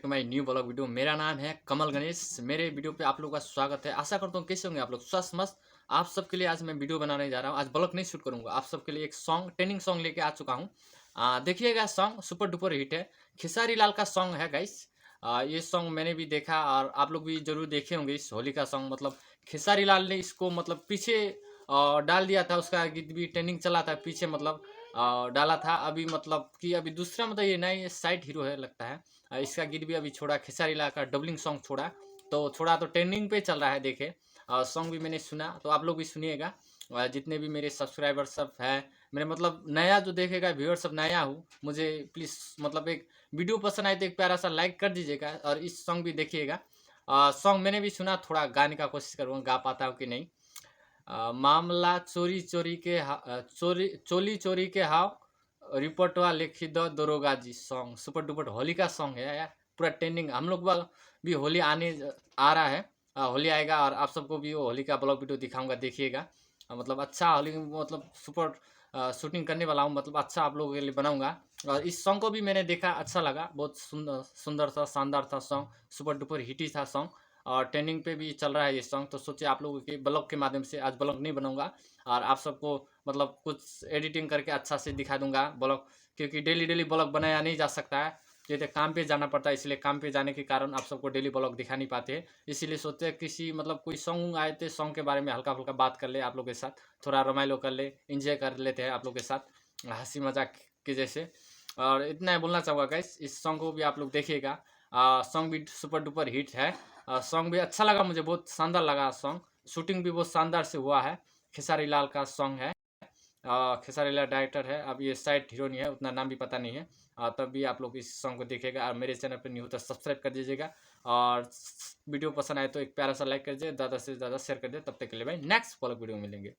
To my new blog video. मेरा नाम है कमल गणेश। मेरे वीडियो पे आप लोगों का स्वागत है। आशा करता हूँ कैसे होंगे आप लोग, स्वस्थ मस्त। आप सबके लिए आज मैं वीडियो बनाने जा रहा हूँ। आज ब्लॉग नहीं शूट करूँगा, आप सबके लिए एक सॉन्ग, ट्रेनिंग सॉन्ग लेके आ चुका हूँ। देखिएगा, सॉन्ग सुपर डुपर हिट है। खेसारी लाल का सॉन्ग है गाइस। ये सॉन्ग मैंने भी देखा और आप लोग भी जरूर देखे होंगे। इस होली का सॉन्ग मतलब खेसारी लाल ने इसको मतलब पीछे डाल दिया था। उसका गीत भी ट्रेंडिंग चला था पीछे, मतलब डाला था। अभी मतलब कि अभी दूसरा मतलब ये नया साइड हीरो है लगता है। इसका गीत भी अभी छोड़ा, खेसारी लाल का डबलिंग सॉन्ग छोड़ा तो ट्रेंडिंग पे चल रहा है। देखे सॉन्ग भी मैंने सुना, तो आप लोग भी सुनिएगा। जितने भी मेरे सब्सक्राइबर सब है, मेरे मतलब नया जो देखेगा व्यूअर सब नया हूँ, मुझे प्लीज़ मतलब एक वीडियो पसंद आए तो एक प्यारा सा लाइक कर दीजिएगा और इस सॉन्ग भी देखिएगा। सॉन्ग मैंने भी सुना, थोड़ा गाने का कोशिश करूँगा, गा पाता हूँ कि नहीं। मामला चोरी चोरी के चोरी चोली चोरी के हाव रिपोर्टवा लिखी दो दरोगा जी। सॉन्ग सुपर डुपर होली का सॉन्ग है यार, पूरा ट्रेंडिंग। हम लोग भी होली आ रहा है। होली आएगा और आप सबको भी वो होली का ब्लॉग वीडियो दिखाऊंगा, देखिएगा। मतलब अच्छा होली मतलब सुपर शूटिंग करने वाला हूँ, मतलब अच्छा आप लोगों के लिए बनाऊंगा। और इस सॉन्ग को भी मैंने देखा, अच्छा लगा, बहुत सुंदर सुंदर था, शानदार था सॉन्ग, सुपर डुपर हिटी था सॉन्ग। और ट्रेंडिंग पे भी चल रहा है ये सॉन्ग। तो सोचे आप लोगों के ब्लॉग के माध्यम से आज ब्लॉग नहीं बनाऊंगा और आप सबको मतलब कुछ एडिटिंग करके अच्छा से दिखा दूंगा ब्लॉग, क्योंकि डेली डेली ब्लॉग बनाया नहीं जा सकता है। जैसे काम पे जाना पड़ता है, इसलिए काम पे जाने के कारण आप सबको डेली ब्लॉग दिखा नहीं पाते। इसीलिए सोचते हैं किसी मतलब कोई सॉन्ग आए थे, सॉन्ग के बारे में हल्का फुल्का बात कर ले आप लोग के साथ, थोड़ा रोमाइलो कर ले, इंजॉय कर लेते हैं आप लोग के साथ हंसी मजाक के जैसे। और इतना ही बोलना चाहूँगा गाइस, इस सॉन्ग को भी आप लोग देखिएगा। सॉन्ग भी सुपर डुपर हिट है। सॉन्ग भी अच्छा लगा मुझे, बहुत शानदार लगा सॉन्ग। शूटिंग भी बहुत शानदार से हुआ है। खेसारी लाल का सॉन्ग है। खेसारी लाल डायरेक्टर है। अब ये साइड हीरो नहीं है, उतना नाम भी पता नहीं है। तब भी आप लोग इस सॉन्ग को देखिएगा और मेरे चैनल पर न्यू हो तो सब्सक्राइब कर दीजिएगा। और वीडियो पसंद आए तो एक प्यारा सा लाइक कर दीजिए, ज़्यादा से ज़्यादा शेयर कर दीजिए। तब तक के लिए भाई नेक्स्ट ब्लॉग वीडियो मिलेंगे।